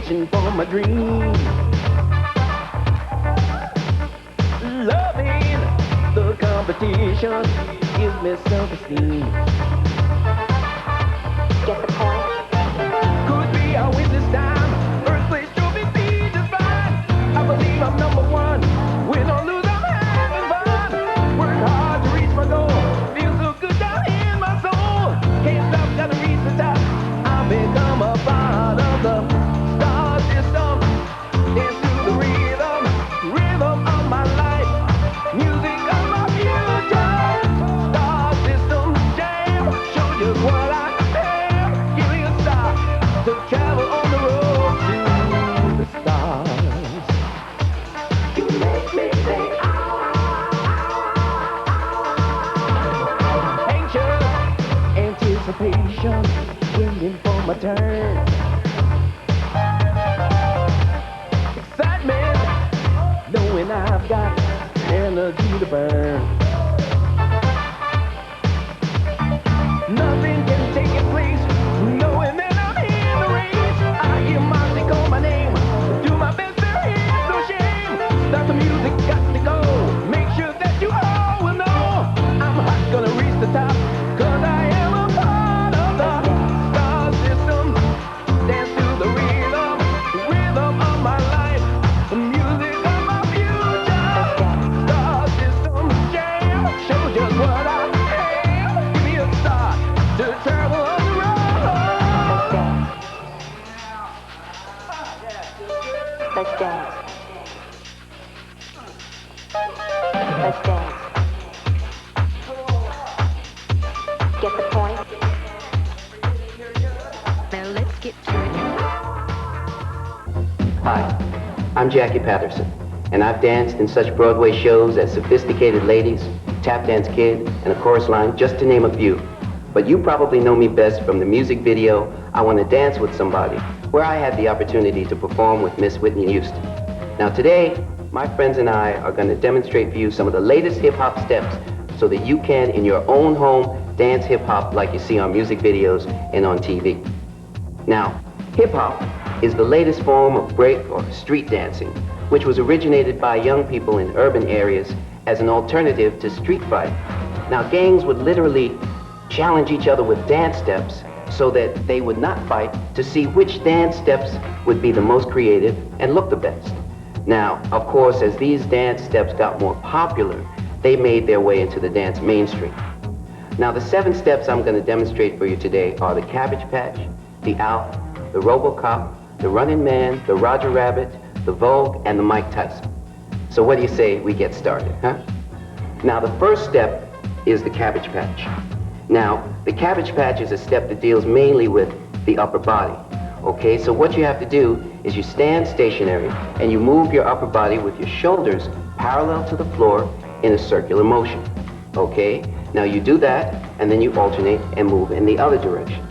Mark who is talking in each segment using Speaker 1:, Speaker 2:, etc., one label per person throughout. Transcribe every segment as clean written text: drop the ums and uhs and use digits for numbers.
Speaker 1: reaching for my dream. Loving the competition gives me self-esteem.
Speaker 2: Get the point?
Speaker 1: Could be I win this time. First place trophy be just fine. I believe I'm number one. Win or lose, I'm having fun. Work hard to reach my goal. Feel so good down in my soul. Can't stop, gotta reach the top. I've become a part of the star system. Dance to the rhythm, rhythm of my life. Music of my future. Star system jam. Show you what I am. Give me a start to travel on the road to the stars. You make me say, anxious anticipation, waiting for my turn. Excitement, knowing I've got energy to burn. Nothing can take its place, knowing that I'm in the race. I hear Marcy call my name, do my best, there is no shame. Start the music, got to go, make sure that you all will know I'm hot, gonna reach the top, 'cause I am a part of the star system. Dance to the rhythm, rhythm of my life, the music of my future. Star system jam, show just what I am. Give me a start to travel on the road.
Speaker 2: Let's dance. Let's dance. Get the point? Now let's get to it.
Speaker 3: Hi, I'm Jackie Patterson, and I've danced in such Broadway shows as Sophisticated Ladies, Tap Dance Kid, and A Chorus Line, just to name a few. But you probably know me best from the music video, I Want to Dance with Somebody, where I had the opportunity to perform with Miss Whitney Houston. Now today, my friends and I are going to demonstrate for you some of the latest hip-hop steps so that you can, in your own home, dance hip-hop like you see on music videos and on TV. Now, hip-hop is the latest form of break or street dancing, which was originated by young people in urban areas as an alternative to street fight. Now, gangs would literally challenge each other with dance steps so that they would not fight to see which dance steps would be the most creative and look the best. Now, of course, as these dance steps got more popular, they made their way into the dance mainstream. Now, the 7 steps I'm going to demonstrate for you today are the Cabbage Patch, the Alf, the Robocop, the Running Man, the Roger Rabbit, the Vogue, and the Mike Tyson. So what do you say we get started, huh? Now, the first step is the Cabbage Patch. Now, the Cabbage Patch is a step that deals mainly with the upper body. Okay, so what you have to do is you stand stationary and you move your upper body with your shoulders parallel to the floor in a circular motion. Okay, now you do that and then you alternate and move in the other direction.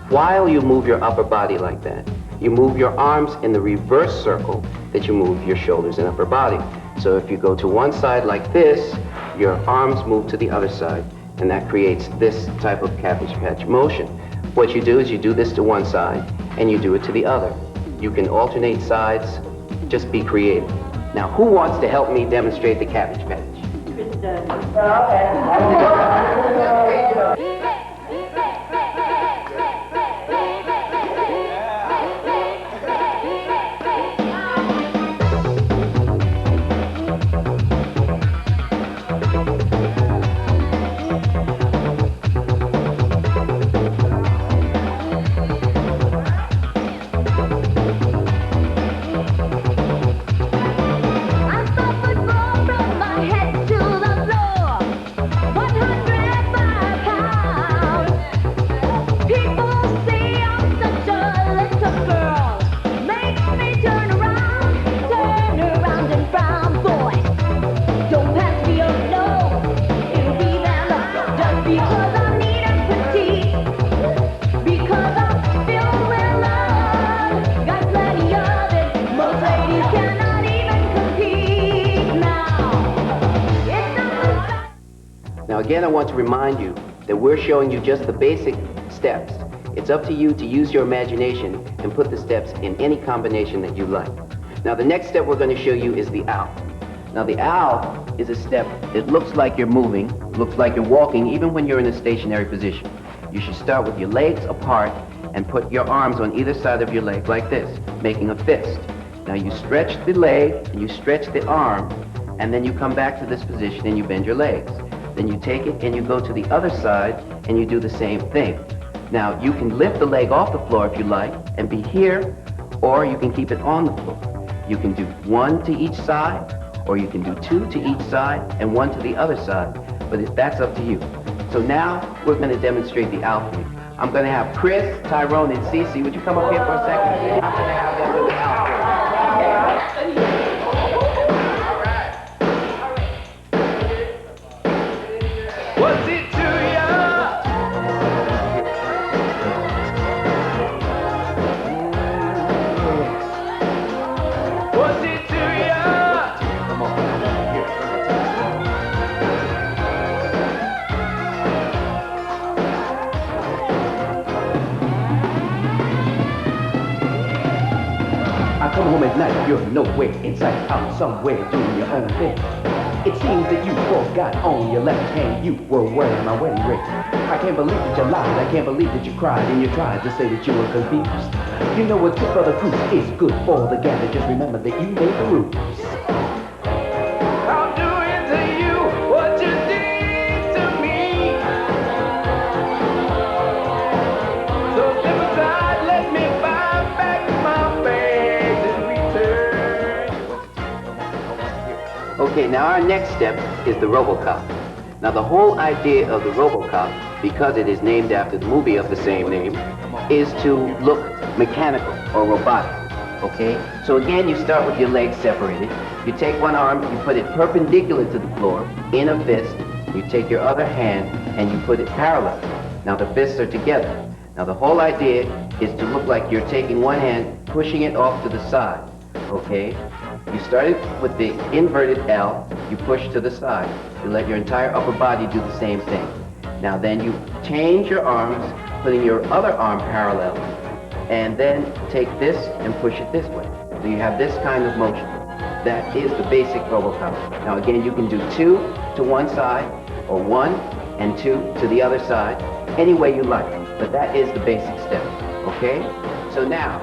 Speaker 3: While you move your upper body like that, you move your arms in the reverse circle that you move your shoulders and upper body. So if you go to one side like this, your arms move to the other side, and that creates this type of Cabbage Patch motion. What you do is you do this to one side, and you do it to the other. You can alternate sides, just be creative. Now, who wants to help me demonstrate the Cabbage Patch? Now again, I want to remind you that we're showing you just the basic steps. It's up to you to use your imagination and put the steps in any combination that you like. Now the next step we're going to show you is the owl. Now the owl is a step that looks like you're moving, looks like you're walking, even when you're in a stationary position. You should start with your legs apart and put your arms on either side of your leg like this, making a fist. Now you stretch the leg and you stretch the arm, and then you come back to this position and you bend your legs. Then you take it and you go to the other side and you do the same thing. Now you can lift the leg off the floor if you like and be here, or you can keep it on the floor. You can do one to each side, or you can do two to each side and one to the other side, but that's up to you. So now we're going to demonstrate the owl for you. I'm going to have Chris, Tyrone, and Cece. Would you come up here for a second? I'm going to have them do the owl for you.
Speaker 1: What's it to ya? What's it to ya?
Speaker 3: Come on.
Speaker 4: I come home at night, you're nowhere in sight, out somewhere doing your own thing. It seems that you forgot on your left hand you were wearing my wedding ring. I can't believe that you lied, I can't believe that you cried, and you tried to say that you were confused. You know what good for the goose is good for the gander, just remember that you made the rules.
Speaker 1: I'm doing to you what you did to me. So step aside, let me buy back my bags in return.
Speaker 3: Okay, now our next step is the RoboCop. Now the whole idea of the RoboCop, because it is named after the movie of the same name, is to look mechanical or robotic, okay? So again, you start with your legs separated. You take one arm, you put it perpendicular to the floor in a fist. You take your other hand and you put it parallel. Now the fists are together. Now the whole idea is to look like you're taking one hand, pushing it off to the side, okay? You started with the inverted L, you push to the side. You let your entire upper body do the same thing. Now then you change your arms, putting your other arm parallel, and then take this and push it this way. So you have this kind of motion. That is the basic RoboCop. Now again, you can do two to one side, or one and two to the other side, any way you like. But that is the basic step, okay? So now,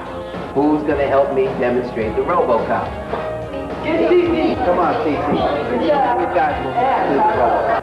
Speaker 3: who's gonna help me demonstrate the RoboCop? Get Cece! Come on, Cece. You guys will do the RoboCop.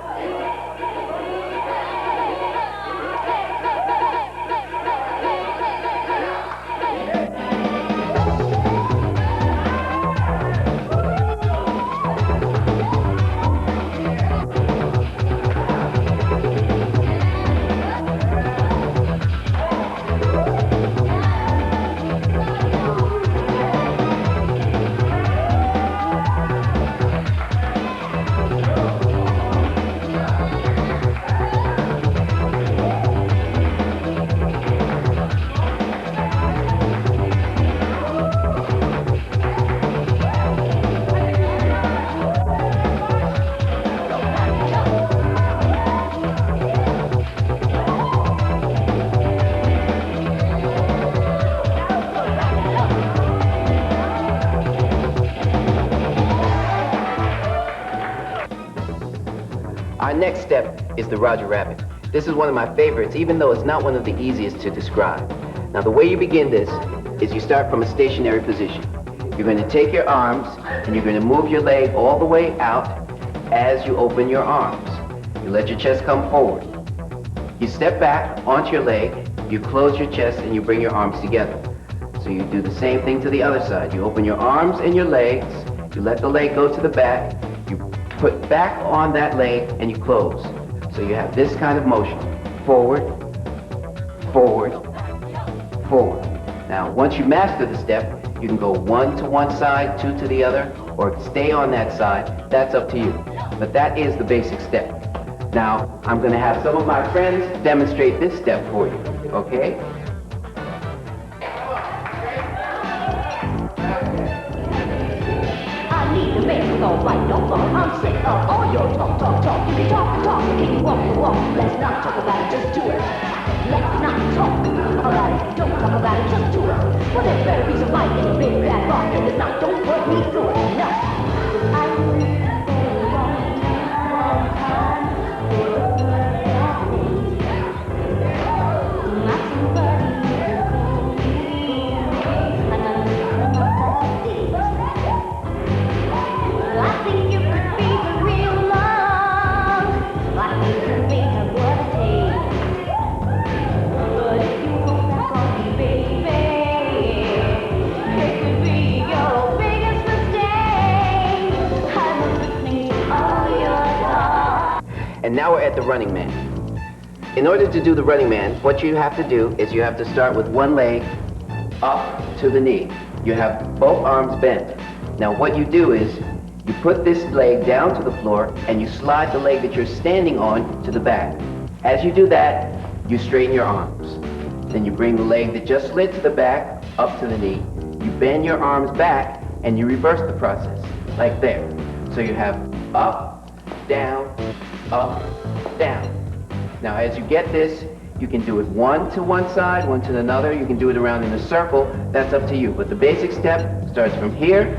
Speaker 3: Our next step is the Roger Rabbit. This is one of my favorites, even though it's not one of the easiest to describe. Now the way you begin this is you start from a stationary position. You're going to take your arms and you're going to move your leg all the way out as you open your arms. You let your chest come forward. You step back onto your leg, you close your chest and you bring your arms together. So you do the same thing to the other side. You open your arms and your legs, you let the leg go to the back, you put back on that leg and you close. So you have this kind of motion. Forward, forward, forward. Now once you master the step, you can go one to one side, two to the other, or stay on that side. That's up to you. But that is the basic step. Now I'm going to have some of my friends demonstrate this step for you, okay?
Speaker 2: I need
Speaker 5: make it all right no more. I'm sick of all your talk. You can talk the talk, you can walk the walk. Let's not talk about it, just do it. Let's not talk about it, don't talk about it, just do it. Well, there's better be some light in the big bad rock. If it's not, don't put me through it. No. I waited for a long time for the first happening. Not somebody who told me another I think you could be the real love. I think you may have what it takes. But if you go back on me, baby, it could be your biggest mistake. I was listening to all your talk.
Speaker 3: And now we're at the running man. In order to do the running man, what you have to do is you have to start with one leg up to the knee. You have both arms bent. Now what you do is you put this leg down to the floor and you slide the leg that you're standing on to the back. As you do that, you straighten your arms. Then you bring the leg that just slid to the back up to the knee. You bend your arms back and you reverse the process, like there. So you have up, down, down. Now as you get this, you can do it one to one side, one to another. You can do it around in a circle. That's up to you. But the basic step starts from here,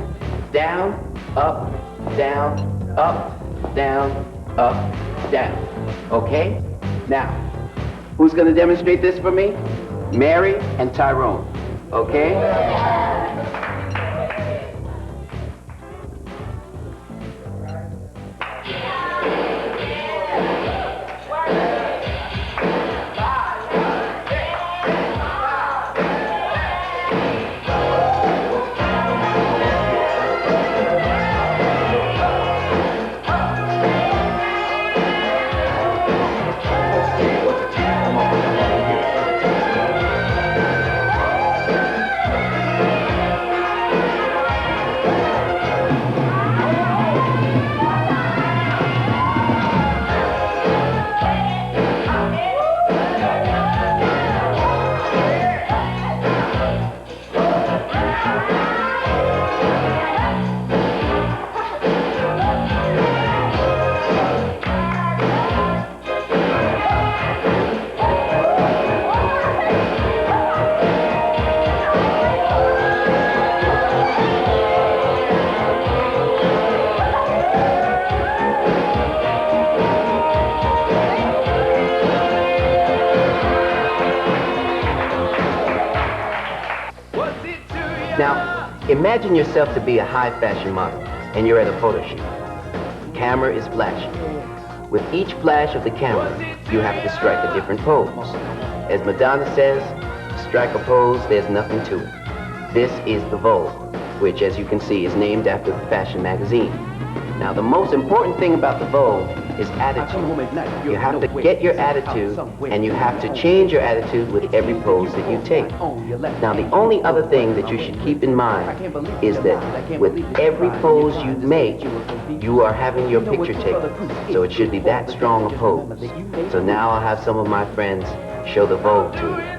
Speaker 3: down, up, down, up, down, up, down. Okay? Now, who's going to demonstrate this for me? Mary and Tyrone. Okay? Now, imagine yourself to be a high fashion model, and you're at a photo shoot. The camera is flashing. With each flash of the camera, you have to strike a different pose. As Madonna says, to strike a pose, there's nothing to it. This is the Vogue, which, as you can see, is named after the fashion magazine. Now, the most important thing about the Vogue is attitude. You have to get your attitude, and you have to change your attitude with every pose that you take. Now, the only other thing that you should keep in mind is that with every pose you make, you are having your picture taken. So it should be that strong a pose. So now I'll have some of my friends show the Vogue to you.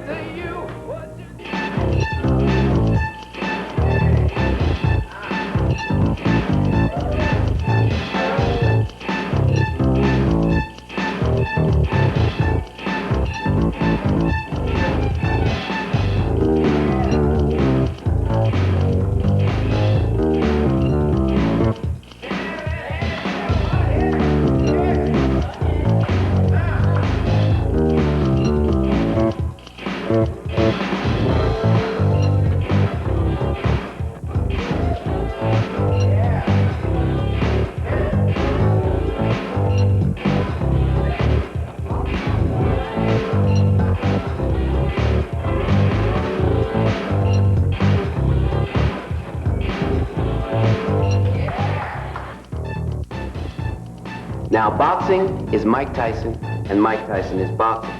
Speaker 3: Now, boxing is Mike Tyson, and Mike Tyson is boxing.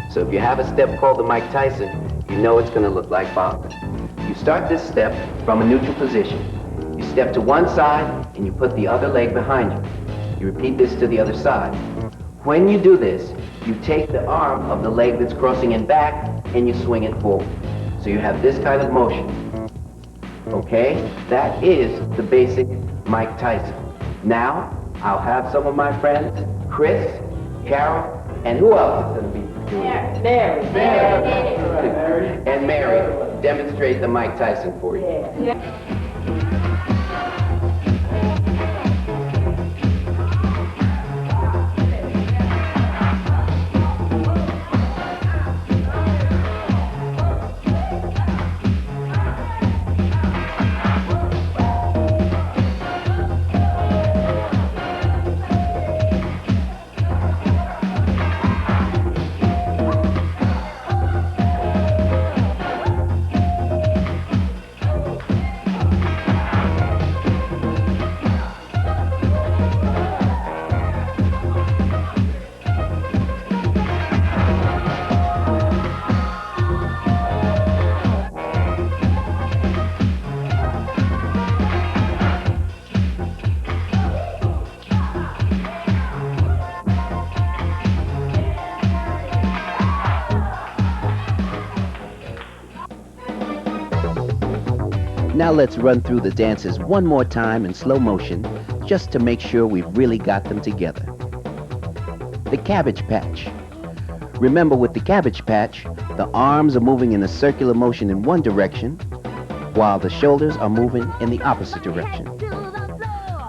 Speaker 3: So if you have a step called the Mike Tyson, you know it's going to look like boxing. You start this step from a neutral position. You step to one side, and you put the other leg behind you. You repeat this to the other side. When you do this, you take the arm of the leg that's crossing in back, and you swing it forward. So you have this kind of motion. Okay? That is the basic Mike Tyson. Now, I'll have some of my friends, Chris, Carol, and who else is going to be doing it? Mary. And Mary, demonstrate the Mike Tyson for you. Now let's run through the dances one more time in slow motion, just to make sure we've really got them together. The Cabbage Patch. Remember, with the Cabbage Patch, the arms are moving in a circular motion in one direction, while the shoulders are moving in the opposite direction.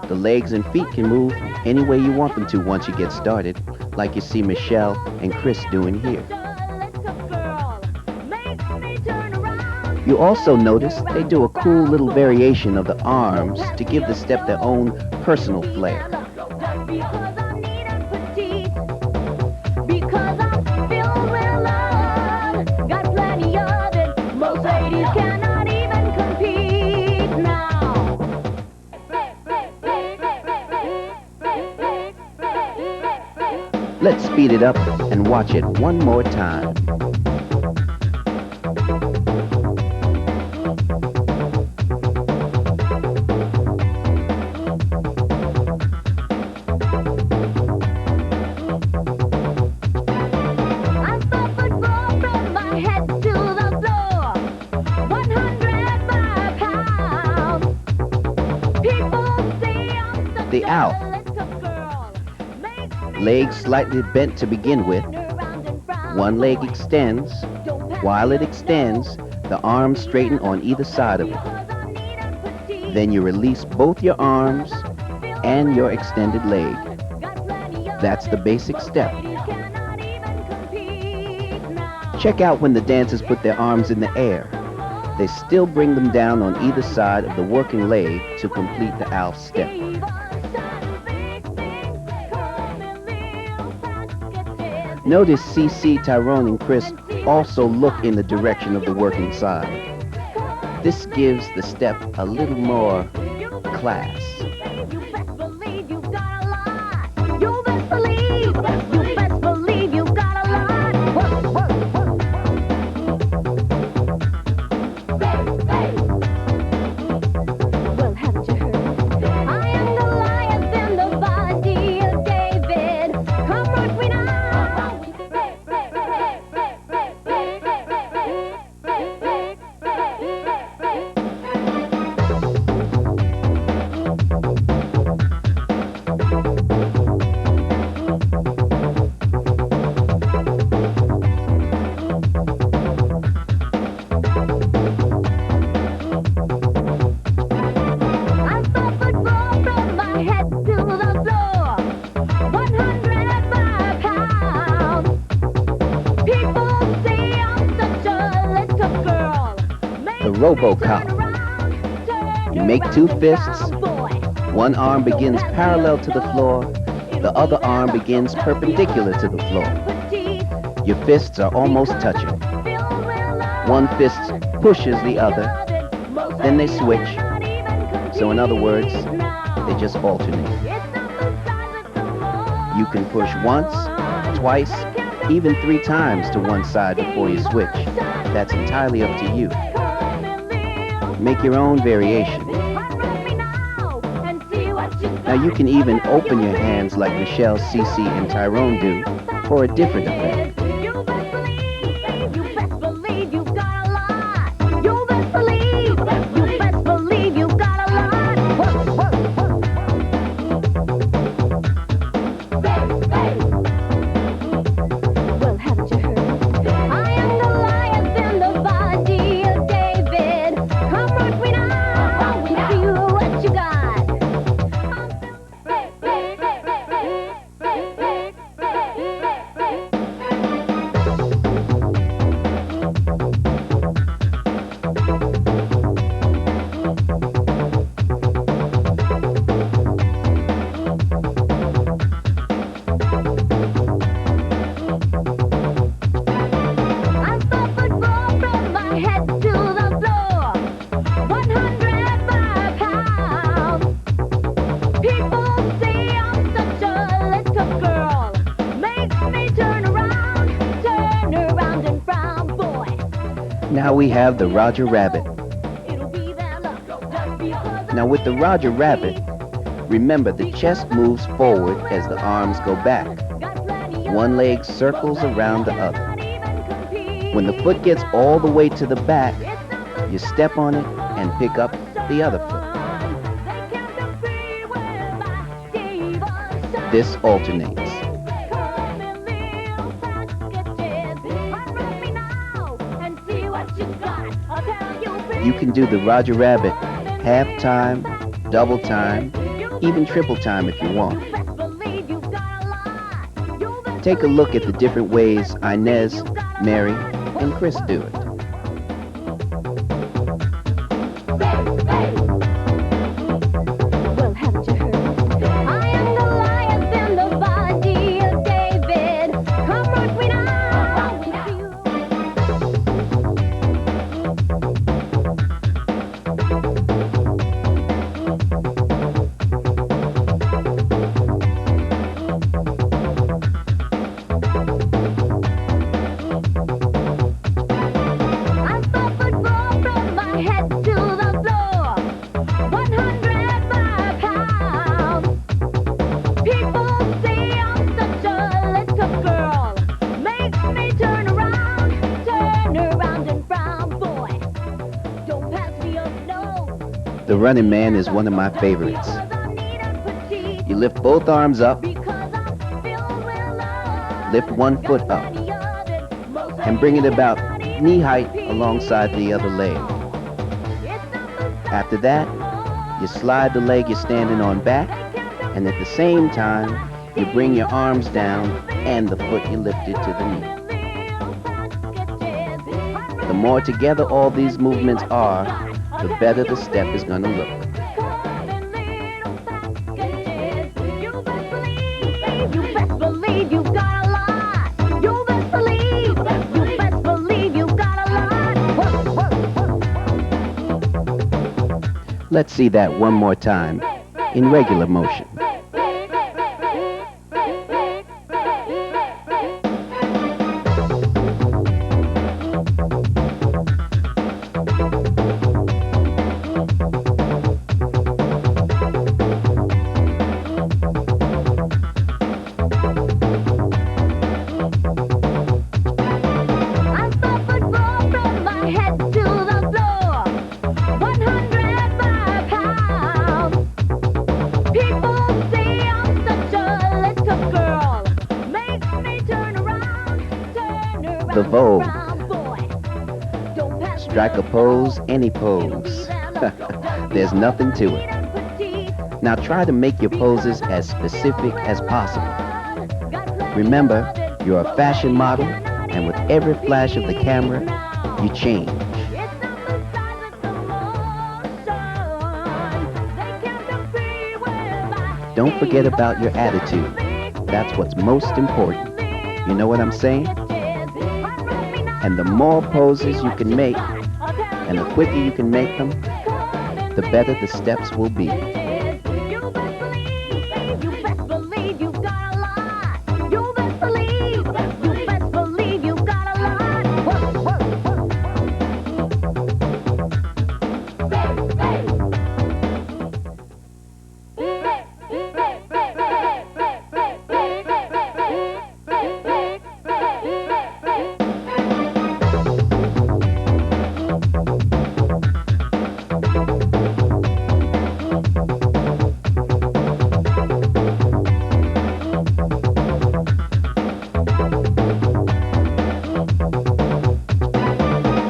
Speaker 3: The legs and feet can move any way you want them to once you get started, like you see Michelle and Chris doing here. You also notice they do a cool little variation of the arms to give the step their own personal flair. Let's speed it up and watch it one more time. The owl. Legs slightly bent to begin with. One leg extends. While it extends, the arms straighten on either side of it. Then you release both your arms and your extended leg. That's the basic step. Check out when the dancers put their arms in the air. They still bring them down on either side of the working leg to complete the owl step. Notice CC, Tyrone, and Chris also look in the direction of the working side. This gives the step a little more class. Robocop. You make two fists. One arm begins parallel to the floor. The other arm begins perpendicular to the floor. Your fists are almost touching. One fist pushes the other. Then they switch. So in other words, they just alternate. You can push once, twice, even 3 times to one side before you switch. That's entirely up to you. Make your own variation. Now you can even open your hands like Michelle, CC, and Tyrone do for a different effect. You best believe Now we have the Roger Rabbit. Now with the Roger Rabbit, remember the chest moves forward as the arms go back. One leg circles around the other. When the foot gets all the way to the back, you step on it and pick up the other foot. This alternates. You can do the Roger Rabbit half time, double time, even triple time if you want. Take a look at the different ways Inez, Mary, and Chris do it.
Speaker 5: Well, haven't you heard? I am the lion in the body of David. Come rock me now with you. I thought football from my head to the floor. 105 pounds. People say I'm such a little girl. Makes me turn around and frown. Boy, don't pass me up, no.
Speaker 3: The Running Man is one of my favorites.
Speaker 5: Because I need a petite.
Speaker 3: You lift both arms up,
Speaker 5: Because I'm filled with love.
Speaker 3: lift one foot up, and bring it about knee height alongside the other leg. After that, you slide the leg you're standing on back, and at the same time, you bring your arms down and the foot you lifted to the knee. The more together all these movements are, the better the step is going to look.
Speaker 5: You best believe you've got a lot. You best believe you've got a lot.
Speaker 3: Let's see that one more time in regular motion.
Speaker 5: I saw football from my head to the floor. 105 pounds. People say I'm such a little girl. Makes me turn around
Speaker 3: The Vogue.
Speaker 5: frown. Boy, don't pass me
Speaker 3: Strike a
Speaker 5: up,
Speaker 3: pose,
Speaker 5: no.
Speaker 3: any pose. There's nothing to it. Now try to make your poses as specific as possible. Remember, you're a fashion model, and with every flash of the camera, you change. Don't forget about your attitude. That's what's most important. You know what I'm saying? And the more poses you can make, and the quicker you can make them, the better the steps will be.
Speaker 5: You best believe you've got a lot. You best believe you've got a lot.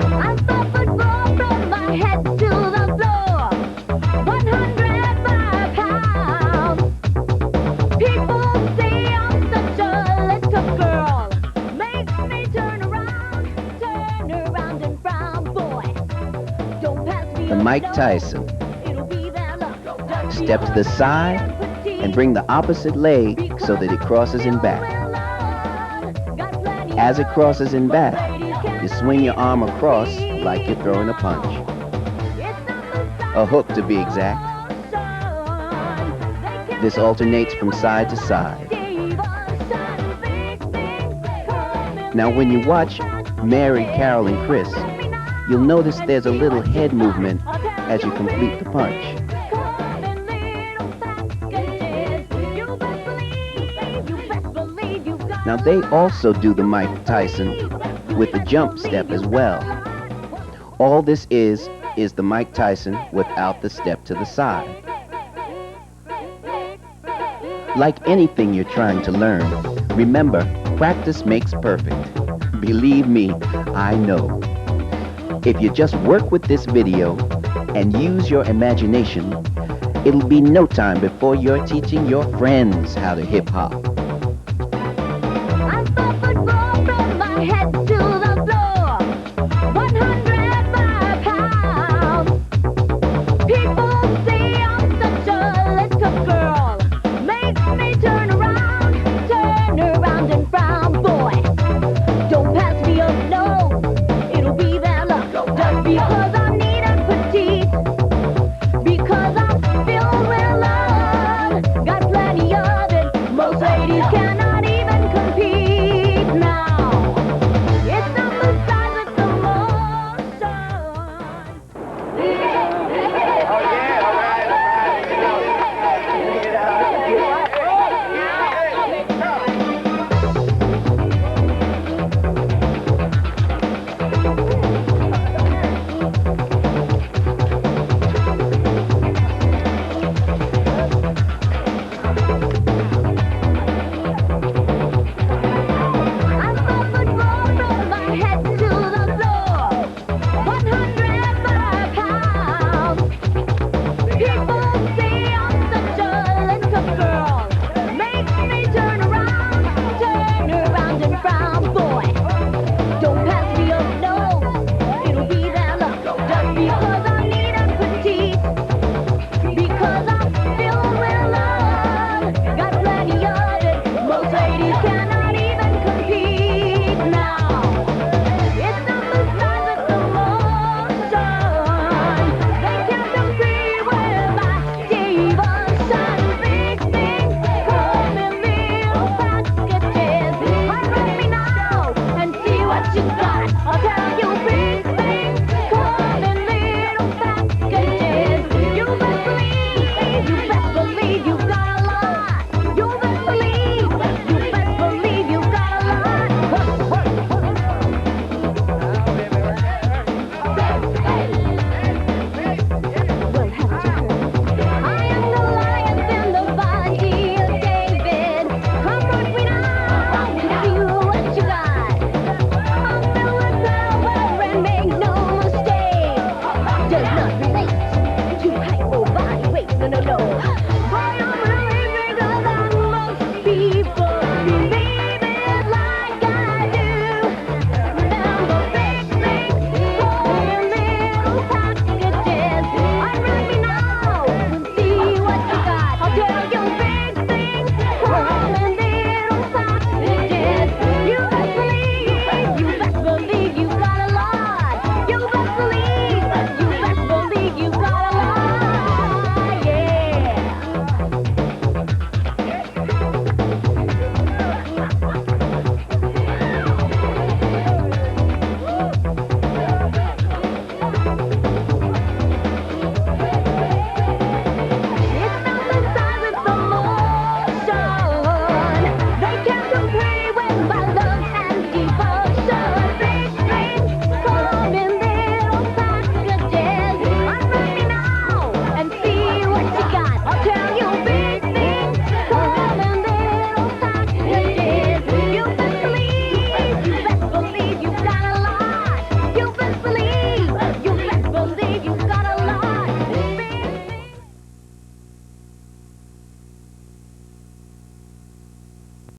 Speaker 5: I saw football from my head to the floor. 105 pounds. People say I'm such a little girl. Makes me turn around and frown. Boy, don't pass me
Speaker 3: The
Speaker 5: up,
Speaker 3: Mike
Speaker 5: no.
Speaker 3: Tyson.
Speaker 5: It'll be that luck.
Speaker 3: Step to the side and bring the opposite leg so that it crosses in back. As it crosses in back, you swing your arm across like you're throwing a punch. A hook to be exact. This alternates from side to side. Now when you watch Mary, Carol, and Chris, You'll notice there's a little head movement as you complete the punch. Now they also do the Mike Tyson with the jump step as well. All this is the Mike Tyson without the step to the side. Like anything you're trying to learn, remember, practice makes perfect. Believe me, I know. If you just work with this video and use your imagination, it'll be no time before you're teaching your friends how to hip hop.